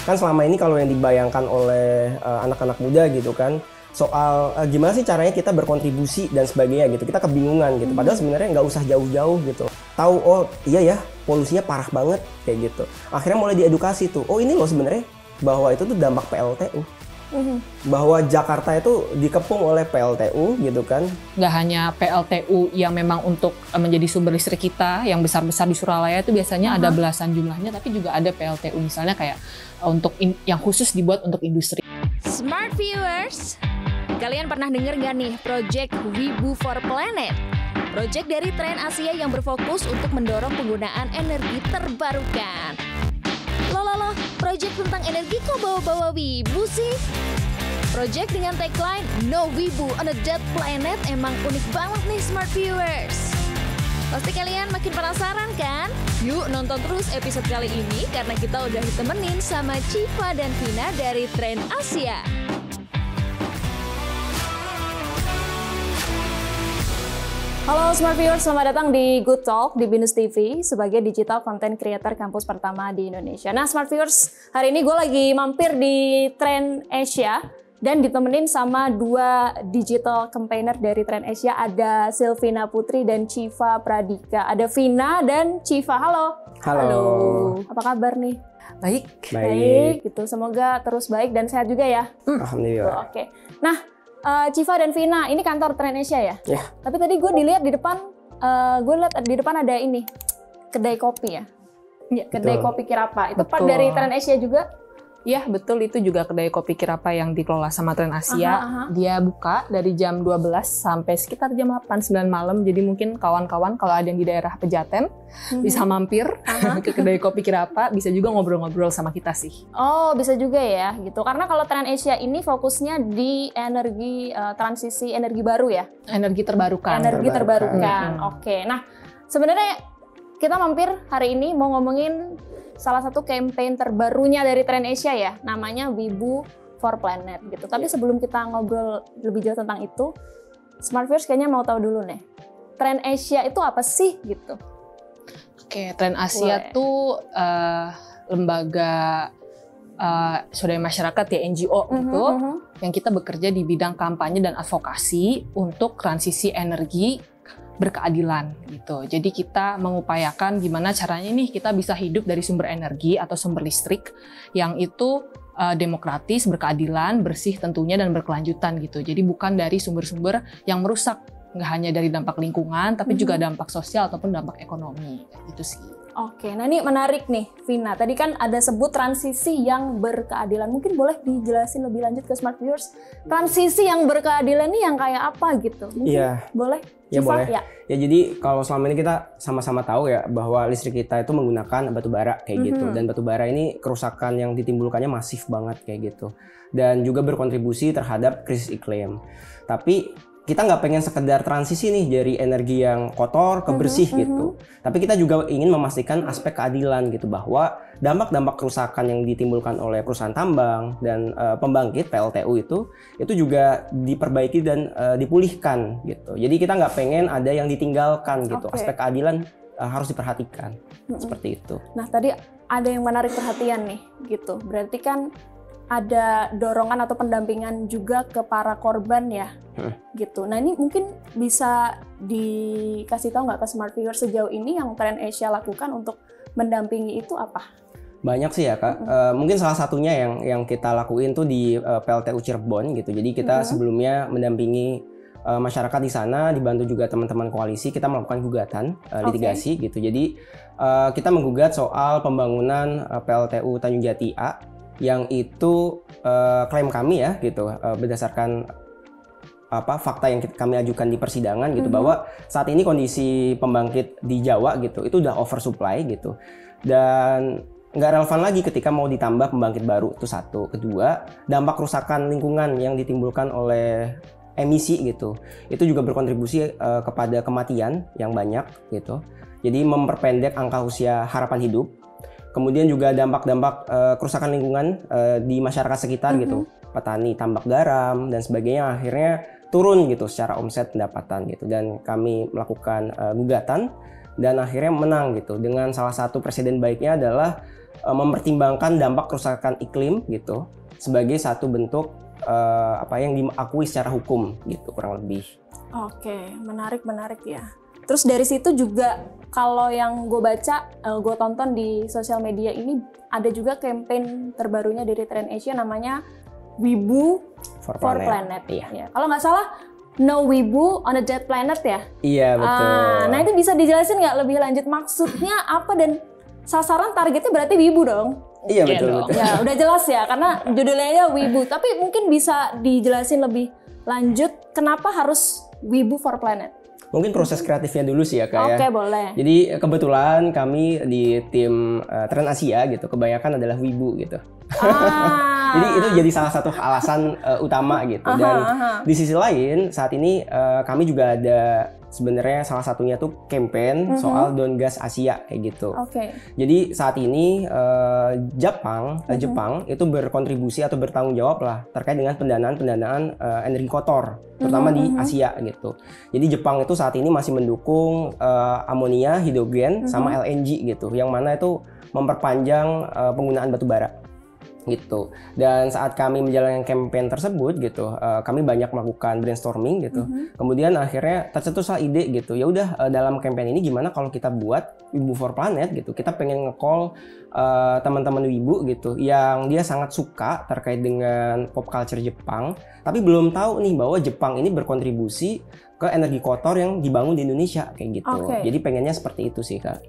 Kan selama ini kalau yang dibayangkan oleh anak-anak muda gitu kan, soal gimana sih caranya kita berkontribusi dan sebagainya gitu, kita kebingungan gitu. Padahal sebenarnya nggak usah jauh-jauh gitu. Tahu, oh iya ya, polusinya parah banget kayak gitu. Akhirnya mulai diedukasi tuh, oh ini loh sebenarnya bahwa itu tuh dampak PLTU. Bahwa Jakarta itu dikepung oleh PLTU gitu kan. Nggak hanya PLTU yang memang untuk menjadi sumber listrik kita yang besar-besar di Suralaya itu biasanya ada belasan jumlahnya, tapi juga ada PLTU misalnya kayak untuk yang khusus dibuat untuk industri. Smart viewers, kalian pernah dengar nggak nih Project Wibu for Planet? Project dari Trend Asia yang berfokus untuk mendorong penggunaan energi terbarukan. Loh, project tentang energi kok bawa-bawa wibu sih? Project dengan tagline No Wibu on a Dead Planet emang unik banget nih Smart Viewers. Pasti kalian makin penasaran kan? Yuk nonton terus episode kali ini karena kita udah ditemenin sama Civa dan Vina dari Trend Asia. Halo Smart Viewers, selamat datang di Good Talk di Binus TV sebagai digital content creator kampus pertama di Indonesia. Nah Smart Viewers, hari ini gue lagi mampir di Trend Asia dan ditemenin sama dua digital campaigner dari Trend Asia. Ada Silvina Putri dan Civa Pradika. Ada Vina dan Civa. Halo. Halo. Apa kabar nih? Baik. Gitu. Semoga terus baik dan sehat juga ya. Alhamdulillah. Oke. Nah, Civa dan Vina, ini kantor Trend Asia ya? Ya. Tapi tadi gue dilihat di depan, di depan ada ini, kedai kopi ya? Ya, kedai kopi Kirapa. Itu part dari Trend Asia juga? Ya betul, itu juga kedai kopi Kirapa yang dikelola sama Trend Asia. Dia buka dari jam 12 sampai sekitar jam 8-9 malam. Jadi mungkin kawan-kawan kalau ada yang di daerah Pejaten bisa mampir ke kedai kopi Kirapa, bisa juga ngobrol-ngobrol sama kita sih. Oh bisa juga ya gitu. Karena kalau Trend Asia ini fokusnya di energi transisi energi baru ya? Energi terbarukan. Energi terbarukan. Oke. Nah sebenarnya kita mampir hari ini mau ngomongin salah satu campaign terbarunya dari Trend Asia ya, namanya Wibu for Planet gitu. Tapi sebelum kita ngobrol lebih jauh tentang itu, Smart Viewers kayaknya mau tahu dulu nih, Trend Asia itu apa sih gitu? Oke, Trend Asia tuh lembaga swadaya masyarakat ya, NGO gitu, yang kita bekerja di bidang kampanye dan advokasi untuk transisi energi berkeadilan gitu. Jadi kita mengupayakan gimana caranya nih kita bisa hidup dari sumber energi atau sumber listrik yang itu demokratis, berkeadilan, bersih tentunya dan berkelanjutan gitu. Jadi bukan dari sumber-sumber yang merusak, nggak hanya dari dampak lingkungan tapi juga dampak sosial ataupun dampak ekonomi gitu sih. Oke, nah ini menarik nih Vina. Tadi kan ada sebut transisi yang berkeadilan. Mungkin boleh dijelasin lebih lanjut ke Smart Viewers. Transisi yang berkeadilan ini yang kayak apa gitu? Mungkin boleh? Ya Civa? boleh. Ya jadi kalau selama ini kita sama-sama tahu ya bahwa listrik kita itu menggunakan batu bara kayak gitu. Dan batu bara ini kerusakan yang ditimbulkannya masif banget kayak gitu. Dan juga berkontribusi terhadap krisis iklim. Tapi kita nggak pengen sekedar transisi nih dari energi yang kotor ke bersih gitu. Tapi kita juga ingin memastikan aspek keadilan gitu, bahwa dampak-dampak kerusakan yang ditimbulkan oleh perusahaan tambang dan pembangkit PLTU itu juga diperbaiki dan dipulihkan gitu. Jadi kita nggak pengen ada yang ditinggalkan gitu. Aspek keadilan harus diperhatikan seperti itu. Nah tadi ada yang menarik perhatian nih gitu. Berarti kan ada dorongan atau pendampingan juga ke para korban ya, gitu. Nah ini mungkin bisa dikasih tahu nggak ke Smart Viewers sejauh ini yang Trend Asia lakukan untuk mendampingi itu apa? Banyak sih ya Kak. Mungkin salah satunya yang kita lakuin tuh di PLTU Cirebon gitu. Jadi kita sebelumnya mendampingi masyarakat di sana, dibantu juga teman-teman koalisi, kita melakukan gugatan litigasi gitu. Jadi kita menggugat soal pembangunan PLTU Tanjung Jati A yang itu klaim kami ya gitu, berdasarkan fakta yang kami ajukan di persidangan gitu, bahwa saat ini kondisi pembangkit di Jawa gitu itu udah oversupply gitu, dan nggak relevan lagi ketika mau ditambah pembangkit baru. Itu satu. Kedua, dampak kerusakan lingkungan yang ditimbulkan oleh emisi gitu itu juga berkontribusi kepada kematian yang banyak gitu. Jadi memperpendek angka usia harapan hidup. Kemudian juga dampak-dampak kerusakan lingkungan di masyarakat sekitar gitu, petani tambak garam dan sebagainya, akhirnya turun gitu secara omset pendapatan gitu. Dan kami melakukan gugatan dan akhirnya menang gitu. Dengan salah satu presiden baiknya adalah mempertimbangkan dampak kerusakan iklim gitu sebagai satu bentuk yang diakui secara hukum gitu kurang lebih. Oke, menarik ya. Terus dari situ juga kalau yang gue baca, gue tonton di sosial media ini ada juga campaign terbarunya dari Trend Asia namanya Wibu for Planet. Iya. Ya. Kalau nggak salah, No Wibu on a Dead Planet ya? Iya betul. Nah itu bisa dijelasin nggak lebih lanjut maksudnya apa dan sasaran targetnya berarti Wibu dong? Iya betul. Ya udah jelas ya karena judulnya Wibu. Tapi mungkin bisa dijelasin lebih lanjut kenapa harus Wibu for Planet? Mungkin proses kreatifnya dulu sih ya Kak ya. Oke, boleh. Jadi kebetulan kami di tim Trend Asia gitu, kebanyakan adalah wibu gitu. Jadi itu jadi salah satu alasan utama gitu. Dan di sisi lain saat ini kami juga ada sebenarnya salah satunya tuh campaign soal Don't Gas Asia kayak gitu. Jadi saat ini Jepang itu berkontribusi atau bertanggung jawab lah terkait dengan pendanaan energi kotor terutama di Asia gitu. Jadi Jepang itu saat ini masih mendukung amonia, hidrogen sama LNG gitu, yang mana itu memperpanjang penggunaan batu bara gitu. Dan saat kami menjalankan campaign tersebut gitu, kami banyak melakukan brainstorming gitu. Kemudian akhirnya tercetuslah ide gitu. Ya udah dalam campaign ini gimana kalau kita buat Wibu for Planet gitu. Kita pengen nge-call teman-teman wibu gitu yang dia sangat suka terkait dengan pop culture Jepang, tapi belum tahu nih bahwa Jepang ini berkontribusi ke energi kotor yang dibangun di Indonesia kayak gitu. Jadi pengennya seperti itu sih Kak.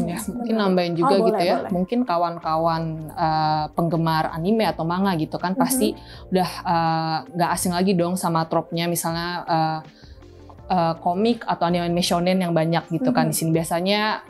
Ya, mungkin nambahin juga gitu ya. Boleh. Mungkin kawan-kawan penggemar anime atau manga gitu kan pasti udah nggak asing lagi dong sama trope-nya misalnya komik atau anime shonen yang banyak gitu kan. Di sini biasanya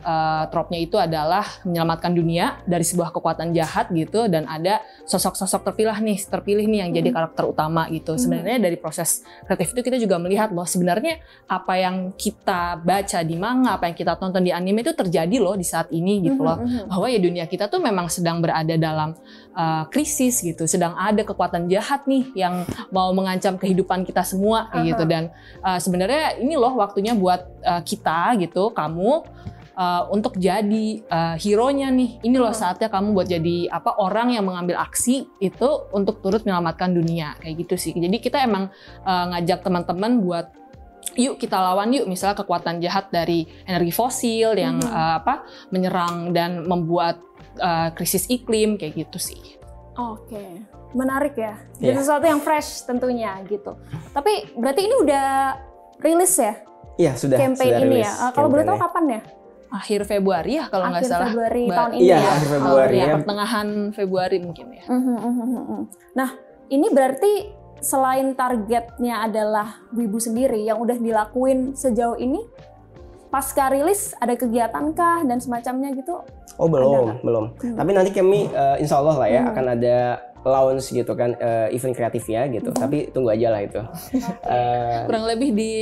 trope-nya itu adalah menyelamatkan dunia dari sebuah kekuatan jahat gitu, dan ada sosok-sosok terpilih nih yang jadi karakter utama gitu. Sebenarnya dari proses kreatif itu kita juga melihat bahwa sebenarnya apa yang kita baca di manga, apa yang kita tonton di anime itu terjadi loh di saat ini gitu loh. Bahwa ya dunia kita tuh memang sedang berada dalam krisis gitu, sedang ada kekuatan jahat nih yang mau mengancam kehidupan kita semua gitu. Dan sebenarnya ini loh waktunya buat kita gitu, kamu untuk jadi hero-nya nih. Ini loh saatnya kamu buat jadi orang yang mengambil aksi itu untuk turut menyelamatkan dunia kayak gitu sih. Jadi kita emang ngajak teman-teman buat yuk kita lawan yuk misalnya kekuatan jahat dari energi fosil yang menyerang dan membuat krisis iklim kayak gitu sih. Oke, menarik ya. Jadi sesuatu yang fresh tentunya gitu. Tapi berarti ini udah rilis ya? Iya sudah. Campaign sudah ini ya. Kalau boleh tahu kapan ya? Akhir Februari ya kalau nggak salah. Akhir Februari tahun ini ya? Iya akhir Februari ya. Pertengahan Februari mungkin ya. Nah ini berarti selain targetnya adalah Wibu sendiri yang udah dilakuin sejauh ini, pasca rilis ada kegiatan kah dan semacamnya gitu? Oh belum. Tapi nanti kami insya Allah lah ya akan ada launch gitu kan event kreatifnya gitu. Tapi tunggu aja lah itu. Kurang lebih di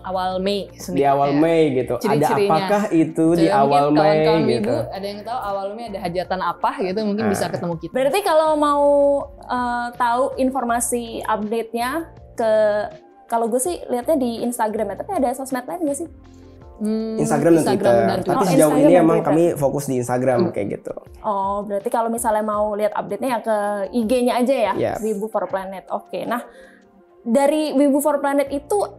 awal Mei. Di awal Mei gitu. Ada apakah itu di awal Mei gitu? Ibu, ada yang tahu awal Mei ada hajatan apa gitu, mungkin bisa ketemu kita. Berarti kalau mau tahu informasi update-nya kalau gue sih lihatnya di Instagram ya. Tapi ada sosmed lain nggak sih? Instagram dan Twitter. Tapi sejauh ini emang kami fokus di Instagram kayak gitu. Oh, berarti kalau misalnya mau lihat update-nya ya ke IG-nya aja ya, Wibu for Planet. Oke, nah dari Wibu for Planet itu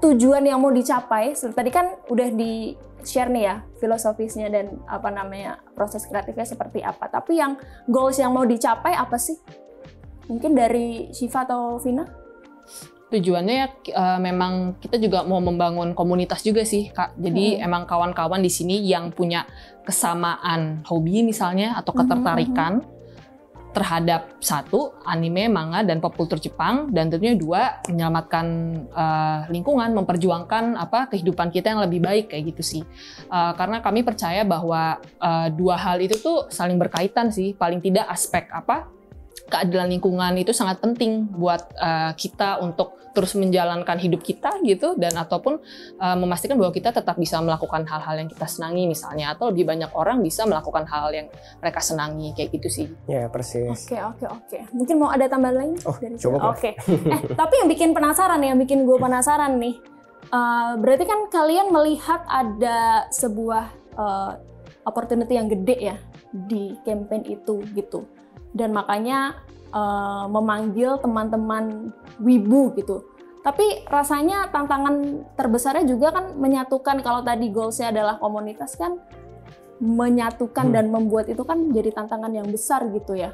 tujuan yang mau dicapai, tadi kan udah di-share nih ya filosofisnya dan proses kreatifnya seperti apa. Tapi yang goals yang mau dicapai apa sih? Mungkin dari Shiva atau Vina? Tujuannya ya memang kita juga mau membangun komunitas juga sih Kak. Jadi emang kawan-kawan di sini yang punya kesamaan hobi misalnya atau ketertarikan terhadap satu anime, manga dan pop kultur Jepang, dan tentunya dua menyelamatkan lingkungan, memperjuangkan kehidupan kita yang lebih baik kayak gitu sih. Karena kami percaya bahwa dua hal itu tuh saling berkaitan sih. Paling tidak aspek keadilan lingkungan itu sangat penting buat kita untuk terus menjalankan hidup kita gitu, dan ataupun memastikan bahwa kita tetap bisa melakukan hal-hal yang kita senangi misalnya, atau lebih banyak orang bisa melakukan hal yang mereka senangi kayak gitu sih. Ya persis. Oke. Mungkin mau ada tambahan lain? Coba. Oke. Tapi yang bikin gue penasaran nih, berarti kan kalian melihat ada sebuah opportunity yang gede ya di campaign itu gitu, dan makanya memanggil teman-teman Wibu gitu. Tapi rasanya tantangan terbesarnya juga kan menyatukan, kalau tadi goalsnya adalah komunitas kan, menyatukan dan membuat itu kan jadi tantangan yang besar gitu ya.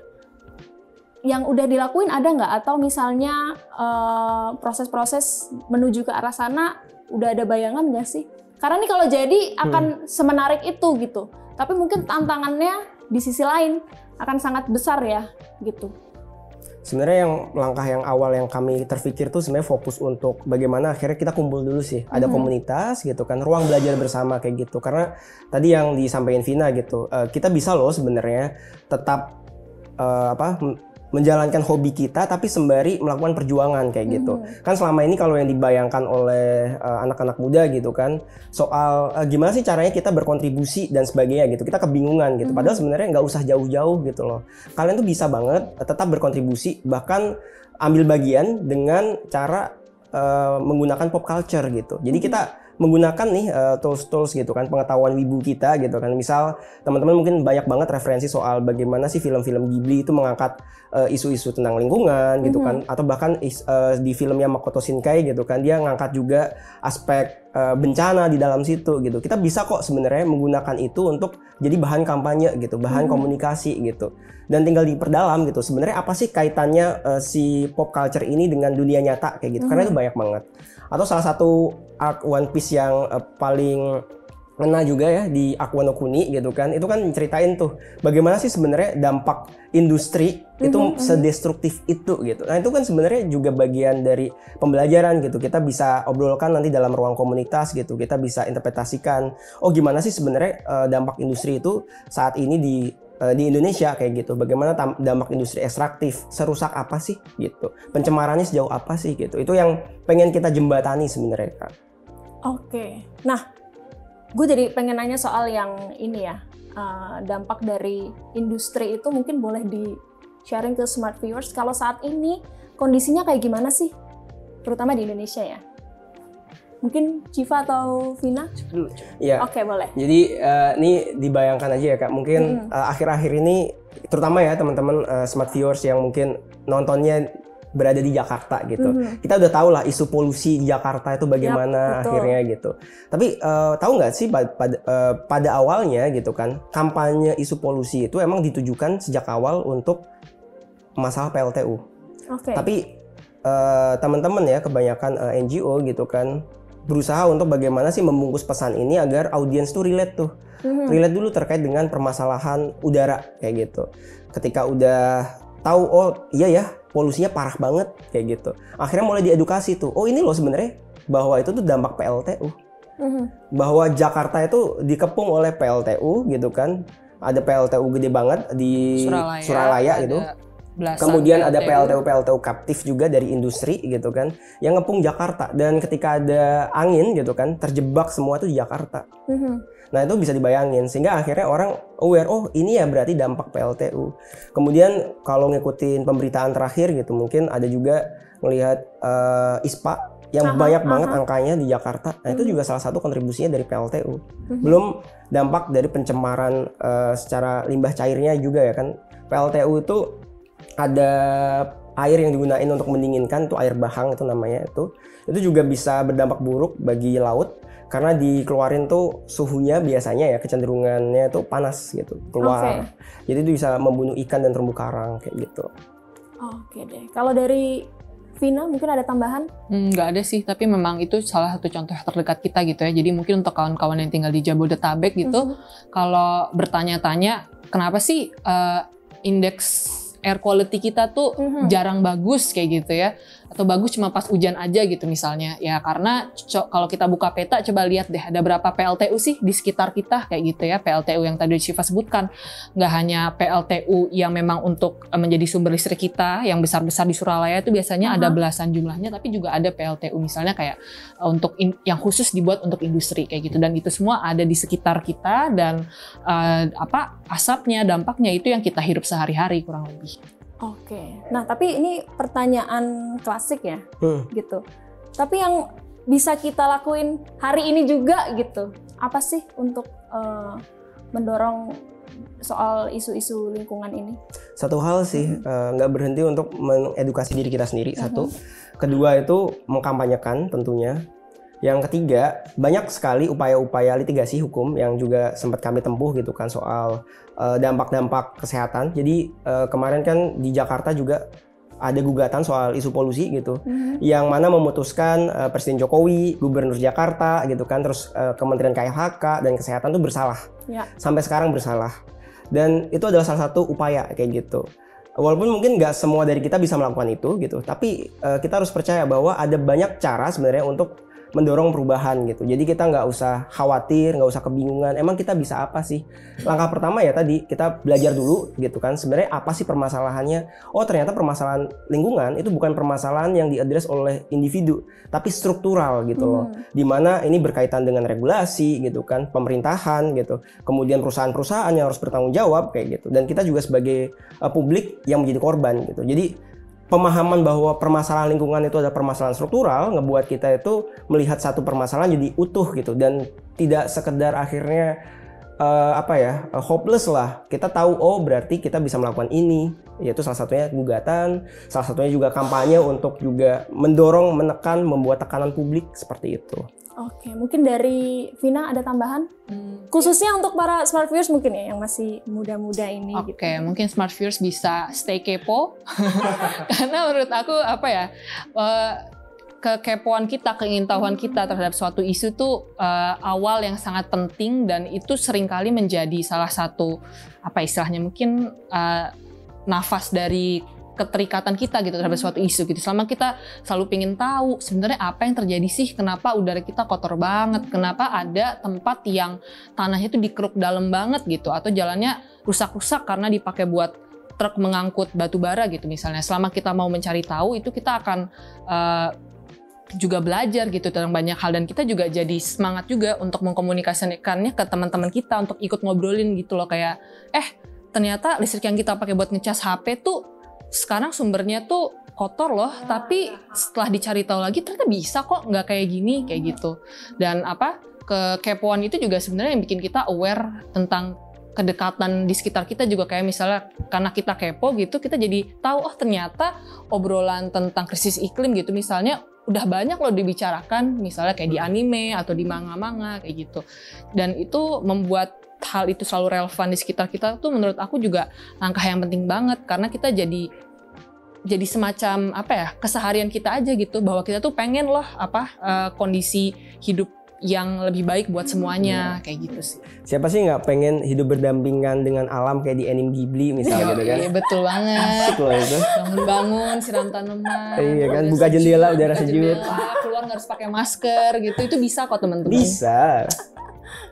Yang udah dilakuin ada nggak? Atau misalnya proses-proses menuju ke arah sana udah ada bayangan nggak sih? Karena nih kalau jadi akan semenarik itu gitu. Tapi mungkin tantangannya di sisi lain akan sangat besar ya gitu. Sebenarnya langkah yang awal yang kami terpikir tuh sebenarnya fokus untuk bagaimana akhirnya kita kumpul dulu sih, ada komunitas gitu kan, ruang belajar bersama kayak gitu. Karena tadi yang disampaikan Vina gitu, kita bisa loh sebenarnya tetap menjalankan hobi kita tapi sembari melakukan perjuangan kayak gitu. Kan selama ini kalau yang dibayangkan oleh anak-anak muda gitu kan, soal gimana sih caranya kita berkontribusi dan sebagainya gitu, kita kebingungan gitu. Padahal sebenarnya nggak usah jauh-jauh gitu loh. Kalian tuh bisa banget tetap berkontribusi, bahkan ambil bagian dengan cara menggunakan pop culture gitu. Jadi kita menggunakan nih tools-tools gitu kan, pengetahuan wibu kita gitu kan. Misal teman-teman mungkin banyak banget referensi soal bagaimana sih film-film Ghibli itu mengangkat isu-isu tentang lingkungan gitu kan, atau bahkan di filmnya Makoto Shinkai gitu kan, dia ngangkat juga aspek bencana di dalam situ gitu. Kita bisa kok sebenarnya menggunakan itu untuk jadi bahan kampanye gitu, bahan komunikasi gitu. Dan tinggal diperdalam gitu, sebenarnya apa sih kaitannya si pop culture ini dengan dunia nyata kayak gitu, karena itu banyak banget. Atau salah satu arc One Piece yang paling ngena juga ya di Aku no Kuni gitu kan, itu kan ceritain tuh bagaimana sih sebenarnya dampak industri itu sedestruktif itu gitu. Nah itu kan sebenarnya juga bagian dari pembelajaran gitu, kita bisa obrolkan nanti dalam ruang komunitas gitu, kita bisa interpretasikan oh gimana sih sebenarnya dampak industri itu saat ini di Indonesia kayak gitu, bagaimana dampak industri ekstraktif, serusak apa sih gitu, pencemarannya sejauh apa sih gitu, itu yang pengen kita jembatani sebenarnya Kak. Oke, nah gue jadi pengen nanya soal yang ini ya, dampak dari industri itu mungkin boleh di sharing ke Smart Viewers, kalau saat ini kondisinya kayak gimana sih, terutama di Indonesia ya. Mungkin Civa atau Vina? Iya. Oke, boleh. Jadi ini dibayangkan aja ya Kak, mungkin akhir-akhir ini terutama ya teman-teman Smart Viewers yang mungkin nontonnya berada di Jakarta gitu. Kita udah tahu lah isu polusi di Jakarta itu bagaimana akhirnya gitu. Tapi tahu nggak sih pada awalnya gitu kan, kampanye isu polusi itu emang ditujukan sejak awal untuk masalah PLTU. Tapi teman-teman ya kebanyakan NGO gitu kan berusaha untuk bagaimana sih membungkus pesan ini agar audiens tuh relate tuh. Relate dulu terkait dengan permasalahan udara kayak gitu. Ketika udah tahu oh iya ya polusinya parah banget kayak gitu, akhirnya mulai diedukasi tuh, oh ini loh sebenarnya bahwa itu tuh dampak PLTU, bahwa Jakarta itu dikepung oleh PLTU gitu kan, ada PLTU gede banget di Suralaya gitu, kemudian ada PLTU kaptif juga dari industri gitu kan, yang ngepung Jakarta, dan ketika ada angin gitu kan, terjebak semua tuh di Jakarta. Nah itu bisa dibayangin, sehingga akhirnya orang aware, oh ini ya berarti dampak PLTU. Kemudian kalau ngikutin pemberitaan terakhir gitu, mungkin ada juga melihat ISPA yang banyak banget angkanya di Jakarta. Nah itu juga salah satu kontribusinya dari PLTU. Belum dampak dari pencemaran secara limbah cairnya juga ya kan. PLTU itu ada air yang digunain untuk mendinginkan, itu air bahang itu namanya itu juga bisa berdampak buruk bagi laut. Karena dikeluarin tuh suhunya biasanya ya kecenderungannya tuh panas gitu keluar. Jadi itu bisa membunuh ikan dan terumbu karang kayak gitu. Oke deh. Kalau dari Vina mungkin ada tambahan? Nggak ada sih, tapi memang itu salah satu contoh terdekat kita gitu ya. Jadi mungkin untuk kawan-kawan yang tinggal di Jabodetabek gitu, kalau bertanya-tanya kenapa sih indeks air quality kita tuh jarang bagus kayak gitu ya, atau bagus cuma pas hujan aja gitu misalnya ya, karena kalau kita buka peta coba lihat deh ada berapa PLTU sih di sekitar kita kayak gitu ya. PLTU yang tadi Civa sebutkan, nggak hanya PLTU yang memang untuk menjadi sumber listrik kita yang besar-besar di Suralaya itu biasanya ada belasan jumlahnya, tapi juga ada PLTU misalnya kayak untuk yang khusus dibuat untuk industri kayak gitu, dan itu semua ada di sekitar kita, dan asapnya, dampaknya itu yang kita hirup sehari-hari kurang lebih. Oke, nah tapi ini pertanyaan klasik ya, gitu. Tapi yang bisa kita lakuin hari ini juga gitu? Apa sih untuk mendorong soal isu-isu lingkungan ini? Satu hal sih, nggak berhenti untuk mengedukasi diri kita sendiri, satu. Kedua itu mengkampanyekan tentunya. Yang ketiga, banyak sekali upaya-upaya litigasi hukum yang juga sempat kami tempuh gitu kan soal dampak-dampak kesehatan. Jadi kemarin kan di Jakarta juga ada gugatan soal isu polusi gitu, yang mana memutuskan Presiden Jokowi, Gubernur Jakarta gitu kan, terus Kementerian KLHK dan Kesehatan tuh bersalah, sampai sekarang bersalah. Dan itu adalah salah satu upaya kayak gitu. Walaupun mungkin nggak semua dari kita bisa melakukan itu gitu, tapi kita harus percaya bahwa ada banyak cara sebenarnya untuk mendorong perubahan gitu. Jadi kita nggak usah khawatir, nggak usah kebingungan. Emang kita bisa apa sih? Langkah pertama ya tadi kita belajar dulu gitu kan. Sebenarnya apa sih permasalahannya? Oh ternyata permasalahan lingkungan itu bukan permasalahan yang diadres oleh individu, tapi struktural gitu loh. Dimana ini berkaitan dengan regulasi gitu kan, pemerintahan gitu. Kemudian perusahaan-perusahaan yang harus bertanggung jawab kayak gitu. Dan kita juga sebagai publik yang menjadi korban gitu. Jadi pemahaman bahwa permasalahan lingkungan itu adalah permasalahan struktural ngebuat kita itu melihat satu permasalahan jadi utuh gitu dan tidak sekedar akhirnya hopeless lah. Kita tahu oh berarti kita bisa melakukan ini, yaitu salah satunya gugatan, salah satunya juga kampanye untuk juga mendorong, menekan, membuat tekanan publik seperti itu. Oke, mungkin dari Vina ada tambahan? Khususnya untuk para smart viewers mungkin ya yang masih muda-muda ini. Oke, mungkin smart viewers bisa stay kepo. Karena menurut aku kekepoan kita, keingintahuan kita terhadap suatu isu tuh awal yang sangat penting dan itu seringkali menjadi salah satu istilahnya mungkin nafas dari keterikatan kita gitu terhadap suatu isu gitu. Selama kita selalu pengen tahu sebenarnya apa yang terjadi sih, kenapa udara kita kotor banget, kenapa ada tempat yang tanahnya itu dikeruk dalam banget gitu, atau jalannya rusak-rusak karena dipakai buat truk mengangkut batu bara gitu misalnya. Selama kita mau mencari tahu itu kita akan juga belajar gitu tentang banyak hal dan kita juga jadi semangat juga untuk mengkomunikasikannya ke teman-teman kita untuk ikut ngobrolin gitu loh, kayak ternyata listrik yang kita pakai buat ngecas HP tuh sekarang sumbernya tuh kotor loh, tapi setelah dicari tahu lagi ternyata bisa kok nggak kayak gini, kayak gitu. Dan kekepoan itu juga sebenarnya yang bikin kita aware tentang kedekatan di sekitar kita juga, kayak misalnya karena kita kepo gitu kita jadi tahu oh ternyata obrolan tentang krisis iklim gitu misalnya udah banyak loh dibicarakan misalnya kayak di anime atau di manga-manga kayak gitu. Dan itu membuat hal itu selalu relevan di sekitar kita tuh menurut aku juga langkah yang penting banget, karena kita jadi semacam keseharian kita aja gitu, bahwa kita tuh pengen loh kondisi hidup yang lebih baik buat semuanya kayak gitu sih. Siapa sih nggak pengen hidup berdampingan dengan alam kayak di anime Ghibli misalnya gitu kan? Iya betul banget. Itu. Bangun-bangun, siram tanaman. Iya kan, buka jendela udara sejuk. Keluar nggak harus pakai masker gitu, itu bisa kok teman-teman. Bisa.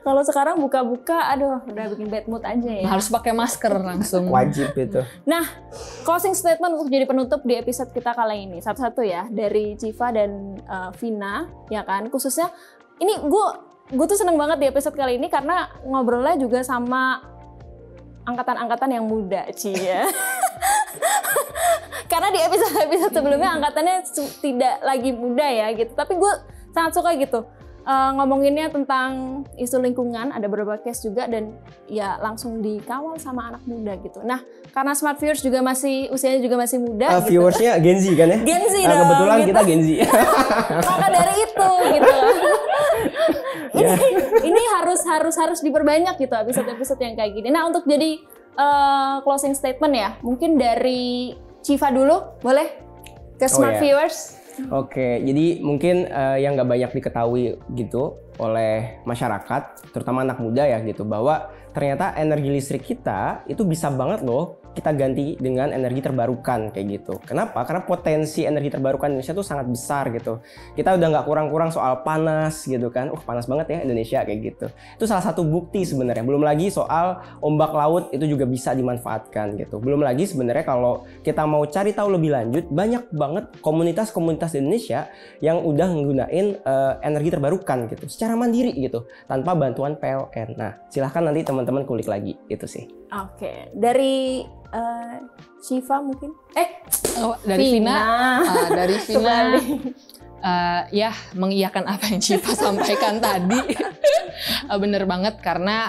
Kalau sekarang buka-buka, aduh udah bikin bad mood aja ya. Harus pakai masker langsung. Wajib itu. Nah, closing statement untuk jadi penutup di episode kita kali ini. Satu-satu ya, dari Civa dan Vina, ya kan. Khususnya, ini gue tuh seneng banget di episode kali ini karena ngobrolnya juga sama angkatan-angkatan yang muda, ya. Karena di episode-episode sebelumnya angkatannya tidak lagi muda ya gitu. Tapi gue sangat suka gitu. Ngomonginnya tentang isu lingkungan, ada beberapa case juga dan ya langsung dikawal sama anak muda gitu. Nah, karena smart viewers juga usianya juga masih muda gitu. Viewersnya Gen Z kan ya? Gen Z dong. Kebetulan gitu. kita Gen Z. Maka dari itu gitu. Ini harus diperbanyak gitu episode-episode yang kayak gini. Nah, untuk jadi closing statement ya, mungkin dari Civa dulu, boleh? Ke smart viewers. Oke, jadi mungkin yang nggak banyak diketahui gitu oleh masyarakat, terutama anak muda ya gitu, bahwa ternyata energi listrik kita itu bisa banget loh kita ganti dengan energi terbarukan kayak gitu. Kenapa? Karena potensi energi terbarukan Indonesia tuh sangat besar gitu. Kita udah nggak kurang-kurang soal panas gitu kan. Panas banget ya Indonesia kayak gitu. Itu salah satu bukti sebenarnya. Belum lagi soal ombak laut itu juga bisa dimanfaatkan gitu. Belum lagi sebenarnya kalau kita mau cari tahu lebih lanjut, banyak banget komunitas-komunitas di Indonesia yang udah menggunakan energi terbarukan gitu secara mandiri gitu tanpa bantuan PLN. Nah, silahkan nanti teman-teman kulik lagi itu sih. Oke, dari Civa mungkin? Dari Vina. Dari Vina. Ya mengiyakan apa yang Syifa sampaikan tadi. Bener banget karena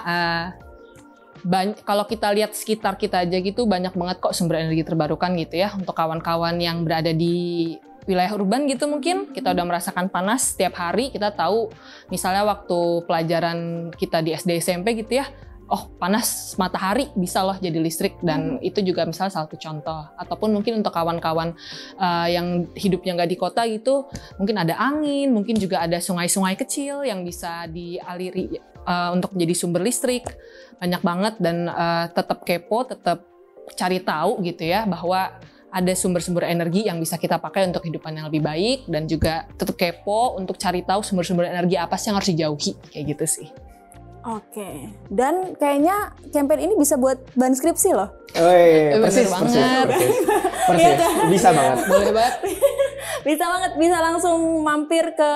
kalau kita lihat sekitar kita aja gitu banyak banget kok sumber energi terbarukan gitu ya. Untuk kawan-kawan yang berada di wilayah urban gitu mungkin kita udah merasakan panas setiap hari. Kita tahu misalnya waktu pelajaran kita di SD SMP gitu ya, oh panas matahari bisa loh jadi listrik, dan itu juga misalnya salah satu contoh. Ataupun mungkin untuk kawan-kawan yang hidupnya nggak di kota gitu, mungkin ada angin, mungkin juga ada sungai-sungai kecil yang bisa dialiri untuk menjadi sumber listrik. Banyak banget, dan tetap kepo, tetap cari tahu gitu ya bahwa ada sumber-sumber energi yang bisa kita pakai untuk kehidupan yang lebih baik, dan juga tetap kepo untuk cari tahu sumber-sumber energi apa sih yang harus dijauhi, kayak gitu sih. Oke, dan kayaknya campaign ini bisa buat bahan skripsi loh. Persis banget. Persis. Bisa banget. Boleh banget. Bisa banget, bisa langsung mampir ke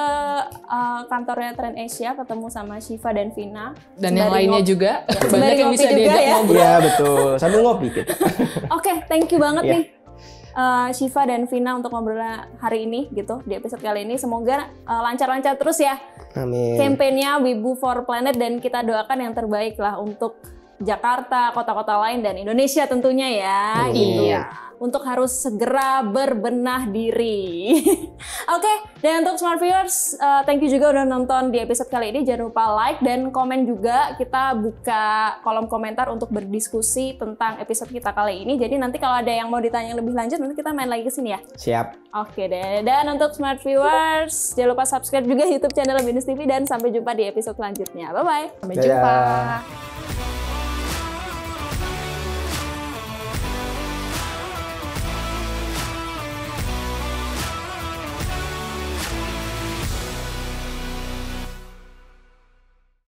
kantornya Trend Asia, ketemu sama Syifa dan Vina. Dan yang lainnya juga, banyak Sembari yang bisa ngopi juga diajak ya. ngobrol. Iya betul, sambil ngopi kita. Oke, thank you banget Iya. nih Syifa dan Vina untuk ngobrolnya hari ini gitu di episode kali ini. Semoga lancar-lancar terus ya Amin. campaignnya Wibu for Planet, dan kita doakan yang terbaik lah untuk Jakarta, kota-kota lain, dan Indonesia tentunya ya. Gitu. Iya. Untuk harus segera berbenah diri. Oke, dan untuk Smart Viewers, thank you juga udah nonton di episode kali ini. Jangan lupa like dan komen juga. Kita buka kolom komentar untuk berdiskusi tentang episode kita kali ini. Jadi nanti kalau ada yang mau ditanya yang lebih lanjut, nanti kita main lagi ke sini ya. Siap. Oke deh, dan untuk Smart Viewers, jangan lupa subscribe juga YouTube channel Binus TV, dan sampai jumpa di episode selanjutnya. Bye-bye. Sampai Dadah. jumpa.